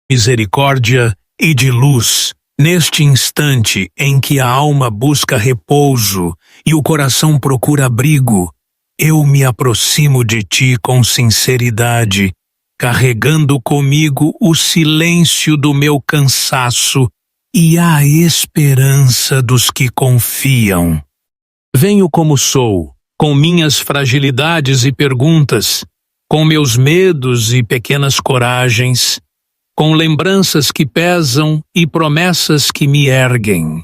misericórdia e de luz. Neste instante em que a alma busca repouso e o coração procura abrigo, eu me aproximo de ti com sinceridade, carregando comigo o silêncio do meu cansaço e a esperança dos que confiam. Venho como sou, com minhas fragilidades e perguntas, com meus medos e pequenas coragens, com lembranças que pesam e promessas que me erguem.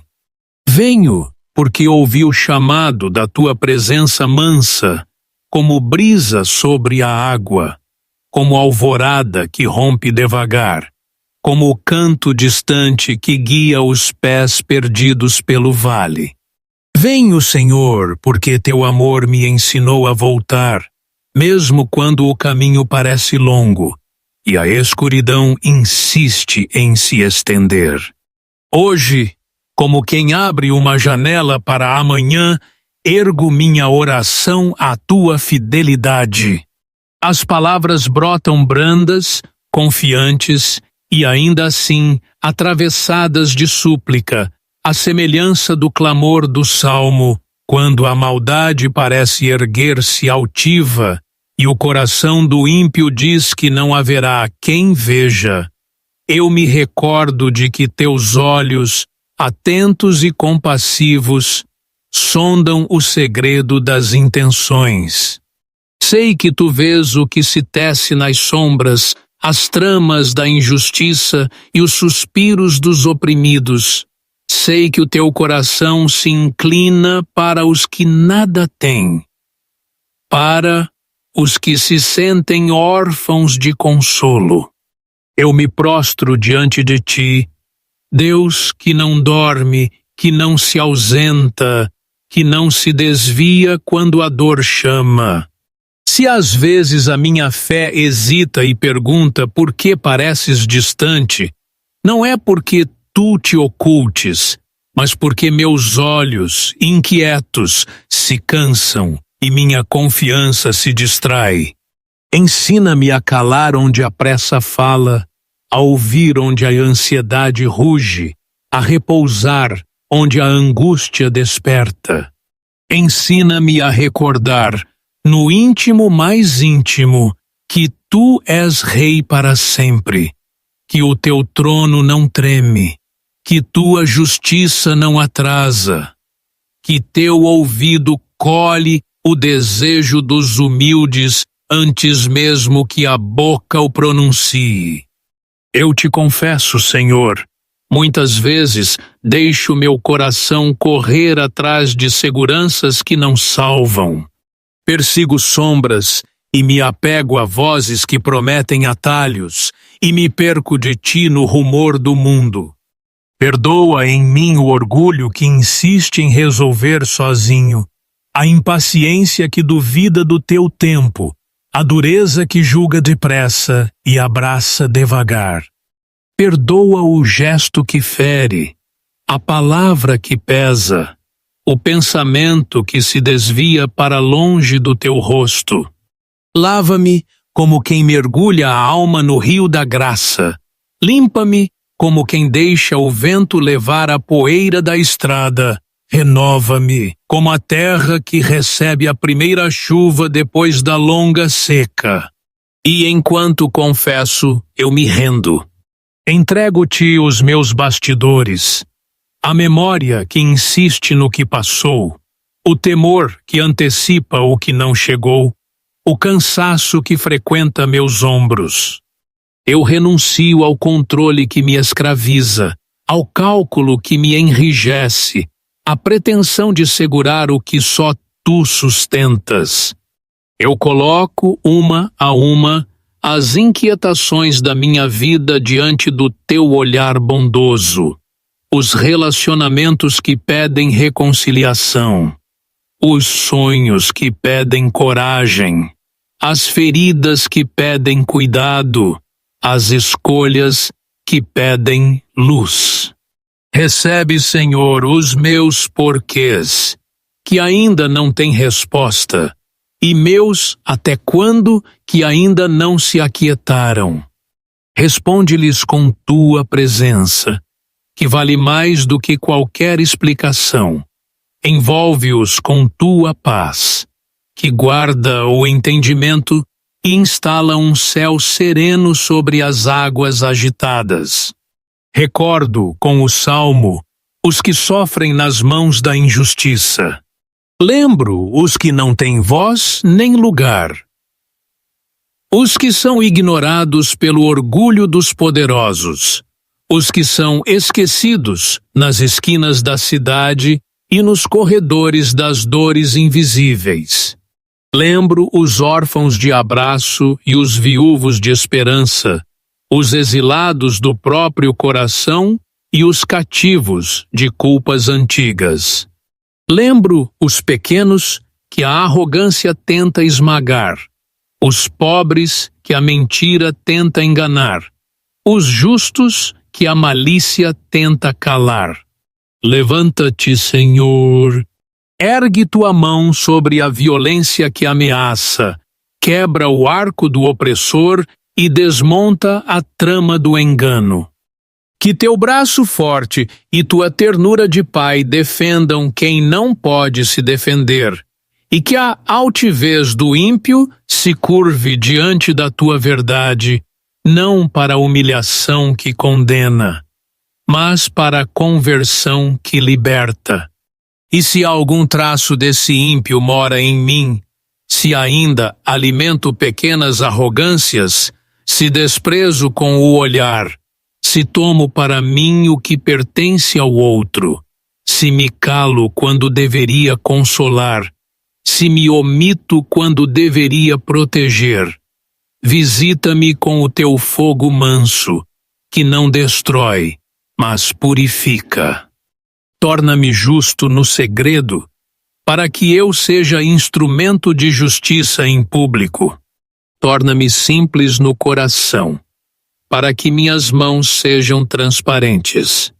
Venho porque ouvi o chamado da tua presença mansa, como brisa sobre a água, como alvorada que rompe devagar, como o canto distante que guia os pés perdidos pelo vale. Venho, Senhor, porque teu amor me ensinou a voltar, mesmo quando o caminho parece longo e a escuridão insiste em se estender. Hoje, como quem abre uma janela para amanhã, ergo minha oração à tua fidelidade. As palavras brotam brandas, confiantes e ainda assim atravessadas de súplica, à semelhança do clamor do salmo, quando a maldade parece erguer-se altiva e o coração do ímpio diz que não haverá quem veja. Eu me recordo de que teus olhos, atentos e compassivos, sondam o segredo das intenções. Sei que tu vês o que se tece nas sombras, as tramas da injustiça e os suspiros dos oprimidos. Sei que o teu coração se inclina para os que nada têm, para os que se sentem órfãos de consolo. Eu me prostro diante de ti, Deus que não dorme, que não se ausenta, que não se desvia quando a dor chama. Se às vezes a minha fé hesita e pergunta por que pareces distante, não é porque tu te ocultes, mas porque meus olhos, inquietos, se cansam e minha confiança se distrai. Ensina-me a calar onde a pressa fala, a ouvir onde a ansiedade ruge, a repousar onde a angústia desperta. Ensina-me a recordar, no íntimo mais íntimo, que tu és rei para sempre, que o teu trono não treme, que tua justiça não atrasa, que teu ouvido colhe o desejo dos humildes antes mesmo que a boca o pronuncie. Eu te confesso, Senhor, muitas vezes deixo meu coração correr atrás de seguranças que não salvam. Persigo sombras e me apego a vozes que prometem atalhos e me perco de ti no rumor do mundo. Perdoa em mim o orgulho que insiste em resolver sozinho, a impaciência que duvida do teu tempo, a dureza que julga depressa e abraça devagar. Perdoa o gesto que fere, a palavra que pesa, o pensamento que se desvia para longe do teu rosto. Lava-me como quem mergulha a alma no rio da graça. Limpa-me como quem deixa o vento levar a poeira da estrada. Renova-me como a terra que recebe a primeira chuva depois da longa seca. E enquanto confesso, eu me rendo. Entrego-te os meus bastidores, a memória que insiste no que passou, o temor que antecipa o que não chegou, o cansaço que frequenta meus ombros. Eu renuncio ao controle que me escraviza, ao cálculo que me enrijece, à pretensão de segurar o que só tu sustentas. Eu coloco, uma a uma, as inquietações da minha vida diante do teu olhar bondoso, os relacionamentos que pedem reconciliação, os sonhos que pedem coragem, as feridas que pedem cuidado, as escolhas que pedem luz. Recebe, Senhor, os meus porquês, que ainda não têm resposta, e meus até quando que ainda não se aquietaram. Responde-lhes com tua presença, que vale mais do que qualquer explicação. Envolve-os com tua paz, que guarda o entendimento e instala um céu sereno sobre as águas agitadas. Recordo, com o salmo, os que sofrem nas mãos da injustiça. Lembro os que não têm voz nem lugar. Os que são ignorados pelo orgulho dos poderosos. Os que são esquecidos nas esquinas da cidade e nos corredores das dores invisíveis. Lembro os órfãos de abraço e os viúvos de esperança, os exilados do próprio coração e os cativos de culpas antigas. Lembro os pequenos que a arrogância tenta esmagar, os pobres que a mentira tenta enganar, os justos que a malícia tenta calar. Levanta-te, Senhor. Ergue tua mão sobre a violência que ameaça, quebra o arco do opressor e desmonta a trama do engano. Que teu braço forte e tua ternura de pai defendam quem não pode se defender, e que a altivez do ímpio se curve diante da tua verdade, não para a humilhação que condena, mas para a conversão que liberta. E se algum traço desse ímpio mora em mim, se ainda alimento pequenas arrogâncias, se desprezo com o olhar, se tomo para mim o que pertence ao outro, se me calo quando deveria consolar, se me omito quando deveria proteger, visita-me com o teu fogo manso, que não destrói, mas purifica. Torna-me justo no segredo, para que eu seja instrumento de justiça em público. Torna-me simples no coração, para que minhas mãos sejam transparentes.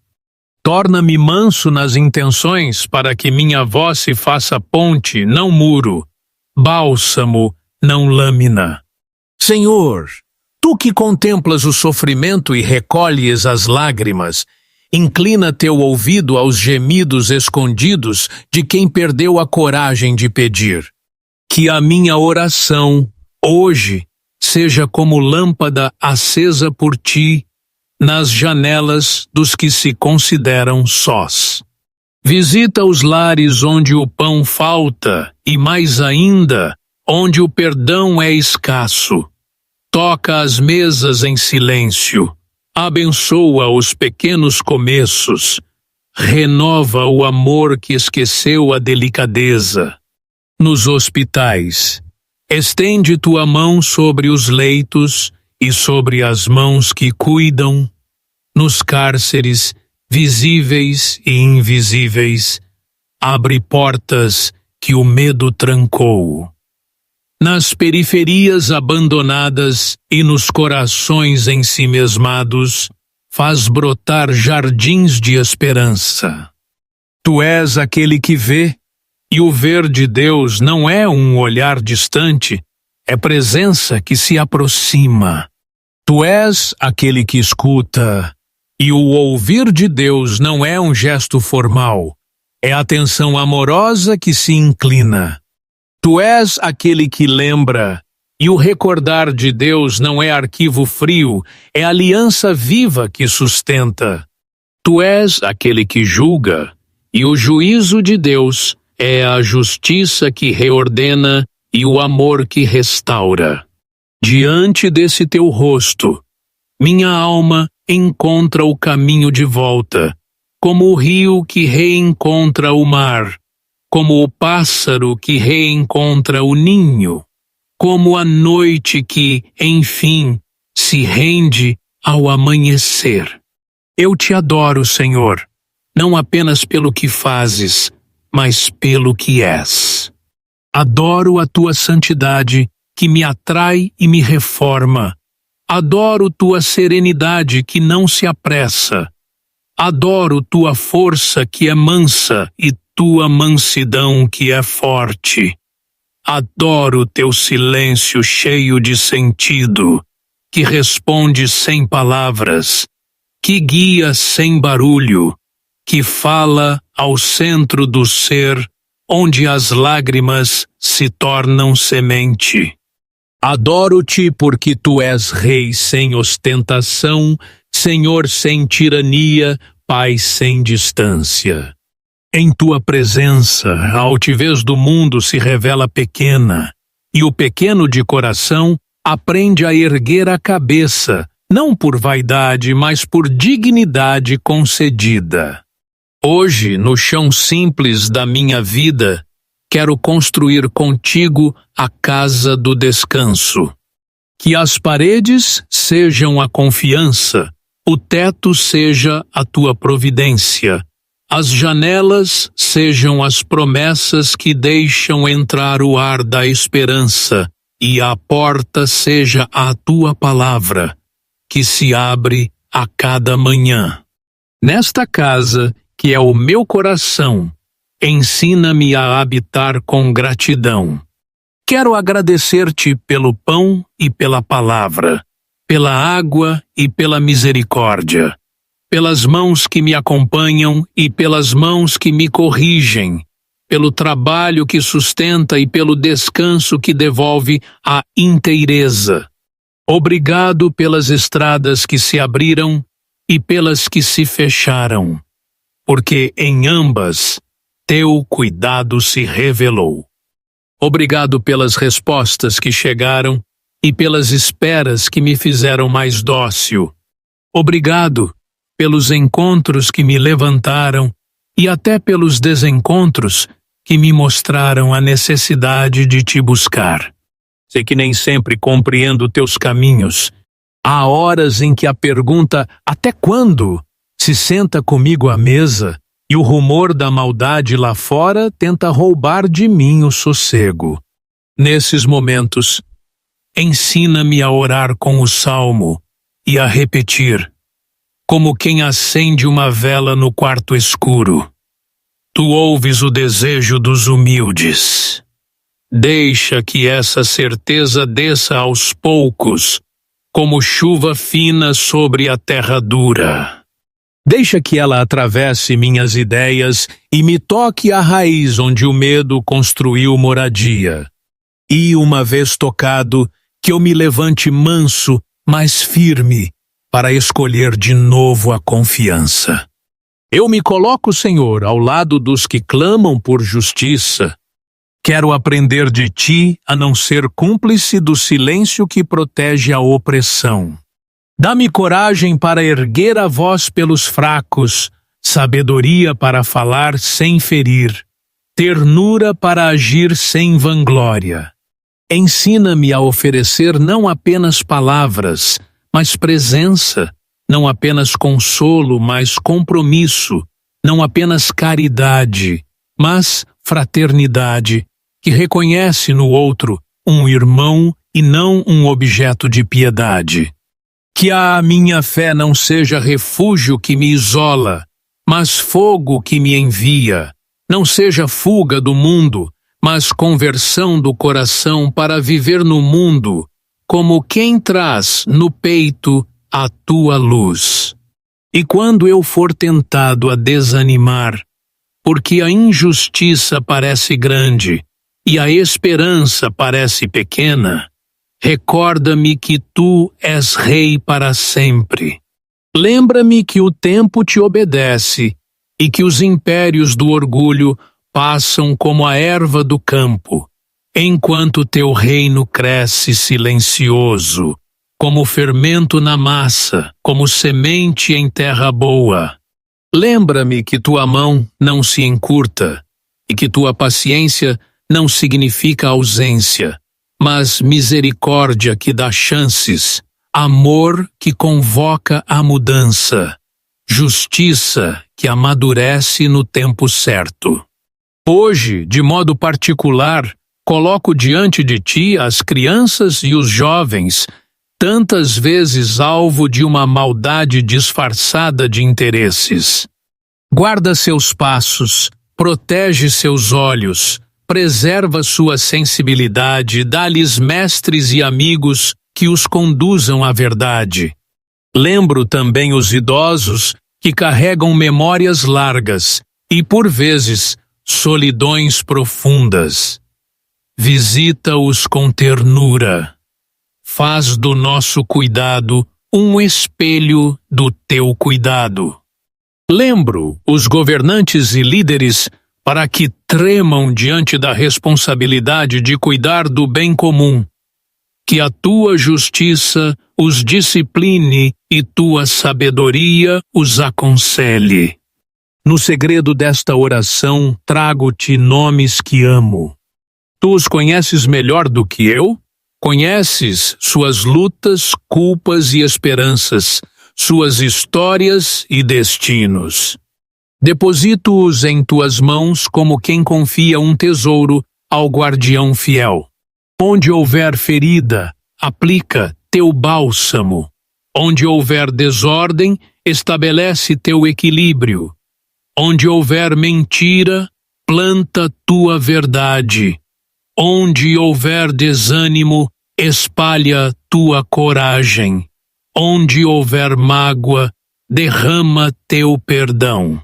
Torna-me manso nas intenções, para que minha voz se faça ponte, não muro, bálsamo, não lâmina. Senhor, tu que contemplas o sofrimento e recolhes as lágrimas, inclina teu ouvido aos gemidos escondidos de quem perdeu a coragem de pedir. Que a minha oração, hoje, seja como lâmpada acesa por ti nas janelas dos que se consideram sós. Visita os lares onde o pão falta e, mais ainda, onde o perdão é escasso. Toca as mesas em silêncio. Abençoa os pequenos começos, renova o amor que esqueceu a delicadeza. Nos hospitais, estende tua mão sobre os leitos e sobre as mãos que cuidam. Nos cárceres, visíveis e invisíveis, abre portas que o medo trancou. Nas periferias abandonadas e nos corações ensimesmados, faz brotar jardins de esperança. Tu és aquele que vê, e o ver de Deus não é um olhar distante, é presença que se aproxima. Tu és aquele que escuta, e o ouvir de Deus não é um gesto formal, é atenção amorosa que se inclina. Tu és aquele que lembra, e o recordar de Deus não é arquivo frio, é aliança viva que sustenta. Tu és aquele que julga, e o juízo de Deus é a justiça que reordena e o amor que restaura. Diante desse teu rosto, minha alma encontra o caminho de volta, como o rio que reencontra o mar, como o pássaro que reencontra o ninho, como a noite que, enfim, se rende ao amanhecer. Eu te adoro, Senhor, não apenas pelo que fazes, mas pelo que és. Adoro a tua santidade, que me atrai e me reforma. Adoro tua serenidade, que não se apressa. Adoro tua força, que é mansa, e tua mansidão, que é forte. Adoro teu silêncio cheio de sentido, que responde sem palavras, que guia sem barulho, que fala ao centro do ser, onde as lágrimas se tornam semente. Adoro-te porque tu és rei sem ostentação, Senhor sem tirania, Pai sem distância. Em tua presença, a altivez do mundo se revela pequena, e o pequeno de coração aprende a erguer a cabeça, não por vaidade, mas por dignidade concedida. Hoje, no chão simples da minha vida, quero construir contigo a casa do descanso. Que as paredes sejam a confiança, o teto seja a tua providência, as janelas sejam as promessas que deixam entrar o ar da esperança, e a porta seja a tua palavra, que se abre a cada manhã. Nesta casa, que é o meu coração, ensina-me a habitar com gratidão. Quero agradecer-te pelo pão e pela palavra, pela água e pela misericórdia, pelas mãos que me acompanham e pelas mãos que me corrigem, pelo trabalho que sustenta e pelo descanso que devolve a inteireza. Obrigado pelas estradas que se abriram e pelas que se fecharam, porque em ambas teu cuidado se revelou. Obrigado pelas respostas que chegaram e pelas esperas que me fizeram mais dócil. Obrigado pelos encontros que me levantaram e até pelos desencontros que me mostraram a necessidade de te buscar. Sei que nem sempre compreendo teus caminhos. Há horas em que a pergunta "até quando?" se senta comigo à mesa e o rumor da maldade lá fora tenta roubar de mim o sossego. Nesses momentos, ensina-me a orar com o salmo e a repetir, como quem acende uma vela no quarto escuro. Tu ouves o desejo dos humildes. Deixa que essa certeza desça aos poucos, como chuva fina sobre a terra dura. Deixa que ela atravesse minhas ideias e me toque a raiz onde o medo construiu moradia. E, uma vez tocado, que eu me levante manso, mas firme, para escolher de novo a confiança. Eu me coloco, Senhor, ao lado dos que clamam por justiça. Quero aprender de ti a não ser cúmplice do silêncio que protege a opressão. Dá-me coragem para erguer a voz pelos fracos, sabedoria para falar sem ferir, ternura para agir sem vanglória. Ensina-me a oferecer não apenas palavras, mas presença, não apenas consolo, mas compromisso, não apenas caridade, mas fraternidade, que reconhece no outro um irmão e não um objeto de piedade. Que a minha fé não seja refúgio que me isola, mas fogo que me envia, não seja fuga do mundo, mas conversão do coração para viver no mundo, como quem traz no peito a tua luz. E quando eu for tentado a desanimar, porque a injustiça parece grande e a esperança parece pequena, recorda-me que tu és rei para sempre. Lembra-me que o tempo te obedece e que os impérios do orgulho passam como a erva do campo, enquanto teu reino cresce silencioso, como fermento na massa, como semente em terra boa. Lembra-me que tua mão não se encurta e que tua paciência não significa ausência, mas misericórdia que dá chances, amor que convoca a mudança, justiça que amadurece no tempo certo. Hoje, de modo particular, coloco diante de ti as crianças e os jovens, tantas vezes alvo de uma maldade disfarçada de interesses. Guarda seus passos, protege seus olhos, preserva sua sensibilidade, dá-lhes mestres e amigos que os conduzam à verdade. Lembro também os idosos que carregam memórias largas e, por vezes, solidões profundas. Visita-os com ternura. Faz do nosso cuidado um espelho do teu cuidado. Lembro os governantes e líderes para que tremam diante da responsabilidade de cuidar do bem comum. Que a tua justiça os discipline e tua sabedoria os aconselhe. No segredo desta oração, trago-te nomes que amo. Tu os conheces melhor do que eu? Conheces suas lutas, culpas e esperanças, suas histórias e destinos. Deposito-os em tuas mãos como quem confia um tesouro ao guardião fiel. Onde houver ferida, aplica teu bálsamo. Onde houver desordem, estabelece teu equilíbrio. Onde houver mentira, planta tua verdade. Onde houver desânimo, espalha tua coragem. Onde houver mágoa, derrama teu perdão.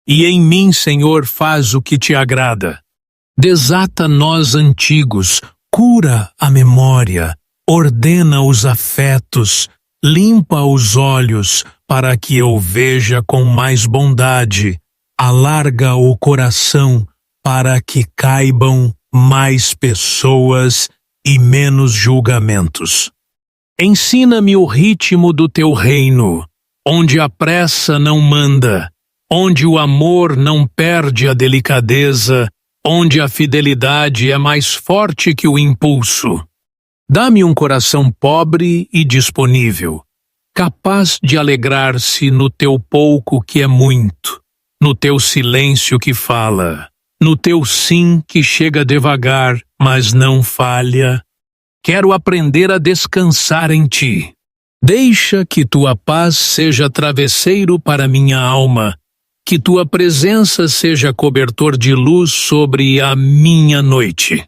E em mim, Senhor, faz o que te agrada. Desata nós antigos, cura a memória, ordena os afetos, limpa os olhos para que eu veja com mais bondade, alarga o coração para que caibam mais pessoas e menos julgamentos. Ensina-me o ritmo do teu reino, onde a pressa não manda, onde o amor não perde a delicadeza, onde a fidelidade é mais forte que o impulso. Dá-me um coração pobre e disponível, capaz de alegrar-se no teu pouco que é muito, no teu silêncio que fala, no teu sim que chega devagar, mas não falha. Quero aprender a descansar em ti. Deixa que tua paz seja travesseiro para minha alma, que tua presença seja cobertor de luz sobre a minha noite.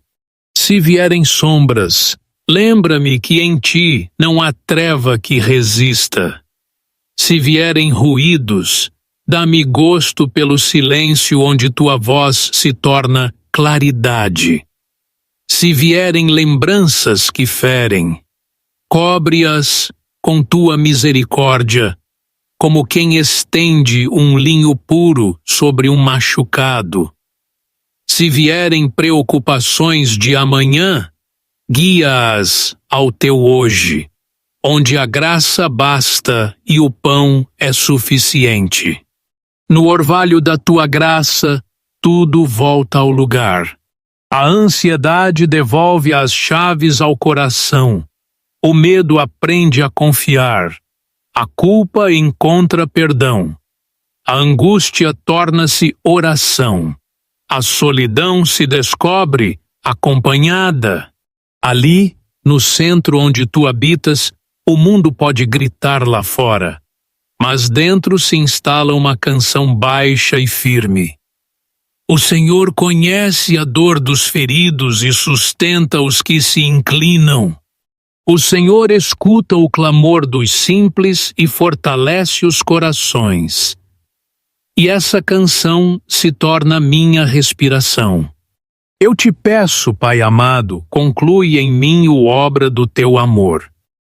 Se vierem sombras, lembra-me que em ti não há treva que resista. Se vierem ruídos, dá-me gosto pelo silêncio onde tua voz se torna claridade. Se vierem lembranças que ferem, cobre-as com tua misericórdia, como quem estende um linho puro sobre um machucado. Se vierem preocupações de amanhã, guia-as ao teu hoje, onde a graça basta e o pão é suficiente. No orvalho da tua graça, tudo volta ao lugar. A ansiedade devolve as chaves ao coração. O medo aprende a confiar. A culpa encontra perdão. A angústia torna-se oração. A solidão se descobre acompanhada. Ali, no centro onde tu habitas, o mundo pode gritar lá fora, mas dentro se instala uma canção baixa e firme. O Senhor conhece a dor dos feridos e sustenta os que se inclinam. O Senhor escuta o clamor dos simples e fortalece os corações. E essa canção se torna minha respiração. Eu te peço, Pai amado, conclui em mim a obra do teu amor.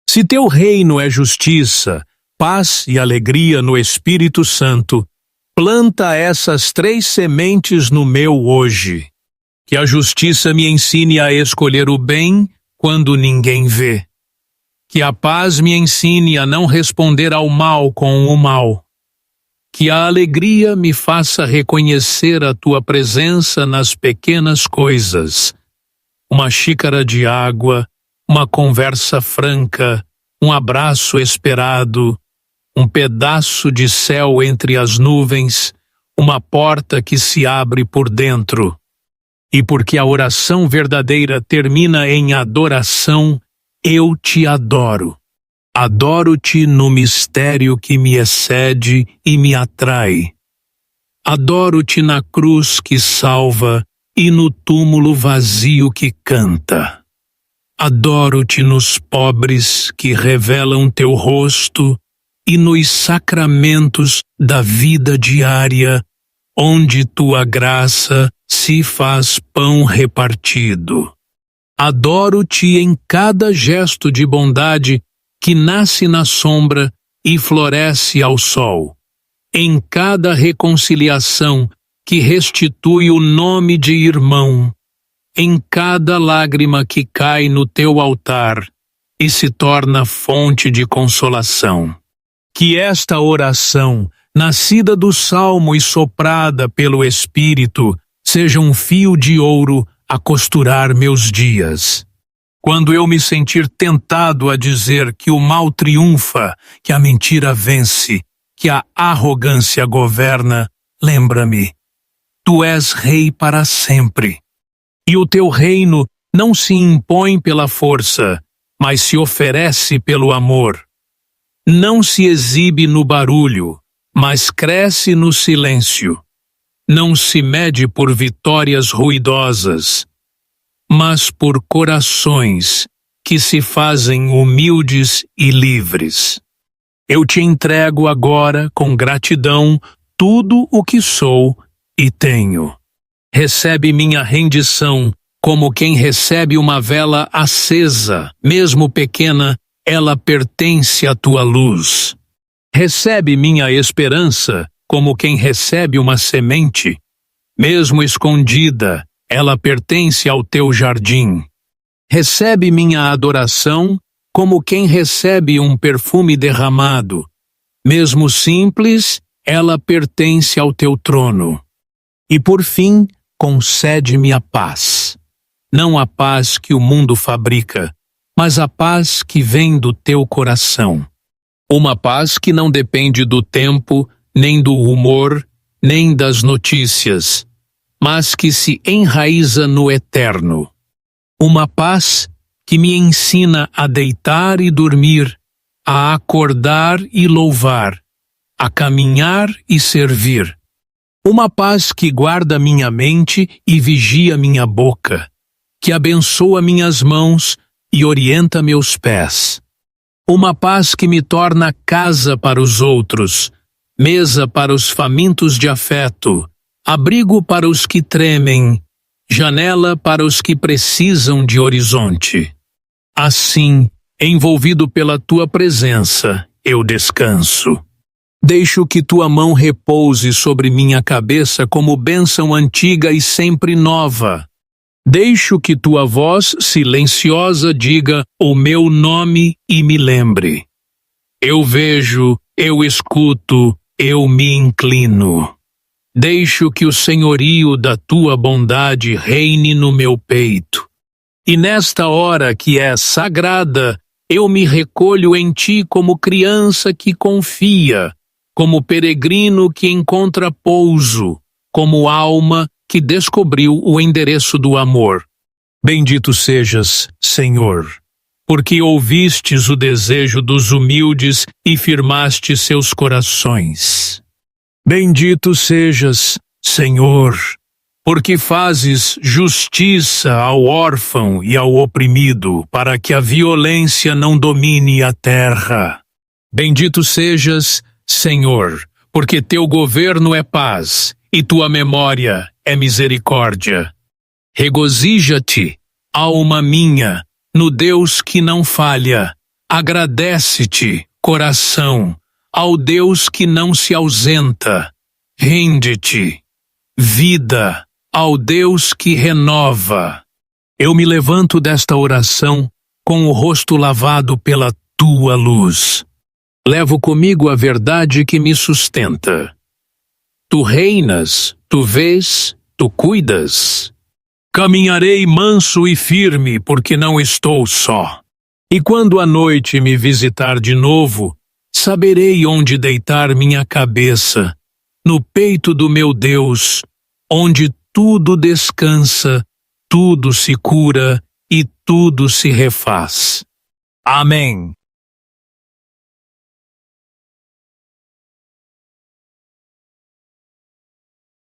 Se teu reino é justiça, paz e alegria no Espírito Santo, planta essas 3 sementes no meu hoje. Que a justiça me ensine a escolher o bem quando ninguém vê. Que a paz me ensine a não responder ao mal com o mal. Que a alegria me faça reconhecer a tua presença nas pequenas coisas. Uma xícara de água, uma conversa franca, um abraço esperado, um pedaço de céu entre as nuvens, uma porta que se abre por dentro. E porque a oração verdadeira termina em adoração, eu te adoro. Adoro-te no mistério que me excede e me atrai. Adoro-te na cruz que salva e no túmulo vazio que canta. Adoro-te nos pobres que revelam teu rosto e nos sacramentos da vida diária, onde tua graça se faz pão repartido. Adoro-te em cada gesto de bondade que nasce na sombra e floresce ao sol, em cada reconciliação que restitui o nome de irmão, em cada lágrima que cai no teu altar e se torna fonte de consolação. Que esta oração, nascida do Salmo e soprada pelo Espírito, seja um fio de ouro a costurar meus dias. Quando eu me sentir tentado a dizer que o mal triunfa, que a mentira vence, que a arrogância governa, lembra-me, tu és rei para sempre. E o teu reino não se impõe pela força, mas se oferece pelo amor. Não se exibe no barulho, mas cresce no silêncio. Não se mede por vitórias ruidosas, mas por corações que se fazem humildes e livres. Eu te entrego agora com gratidão tudo o que sou e tenho. Recebe minha rendição como quem recebe uma vela acesa, mesmo pequena, ela pertence à tua luz. Recebe minha esperança como quem recebe uma semente, mesmo escondida, ela pertence ao teu jardim. Recebe minha adoração como quem recebe um perfume derramado, mesmo simples, ela pertence ao teu trono. E por fim, concede-me a paz. Não a paz que o mundo fabrica, mas a paz que vem do teu coração. Uma paz que não depende do tempo, nem do humor, nem das notícias, mas que se enraiza no eterno. Uma paz que me ensina a deitar e dormir, a acordar e louvar, a caminhar e servir. Uma paz que guarda minha mente e vigia minha boca, que abençoa minhas mãos e orienta meus pés. Uma paz que me torna casa para os outros, mesa para os famintos de afeto, abrigo para os que tremem, janela para os que precisam de horizonte. Assim, envolvido pela tua presença, eu descanso. Deixo que tua mão repouse sobre minha cabeça como bênção antiga e sempre nova. Deixo que tua voz silenciosa diga o meu nome e me lembre. Eu vejo, eu escuto, eu me inclino. Deixo que o senhorio da tua bondade reine no meu peito. E nesta hora que é sagrada, eu me recolho em ti como criança que confia, como peregrino que encontra pouso, como alma que descobriu o endereço do amor. Bendito sejas, Senhor, porque ouvistes o desejo dos humildes e firmaste seus corações. Bendito sejas, Senhor, porque fazes justiça ao órfão e ao oprimido, para que a violência não domine a terra. Bendito sejas, Senhor, porque teu governo é paz e tua memória é misericórdia. Regozija-te, alma minha, no Deus que não falha. Agradece-te, coração, ao Deus que não se ausenta. Rende-te, vida, ao Deus que renova. Eu me levanto desta oração com o rosto lavado pela tua luz. Levo comigo a verdade que me sustenta. Tu reinas, tu vês, tu cuidas. Caminharei manso e firme, porque não estou só. E quando a noite me visitar de novo, saberei onde deitar minha cabeça, no peito do meu Deus, onde tudo descansa, tudo se cura e tudo se refaz. Amém.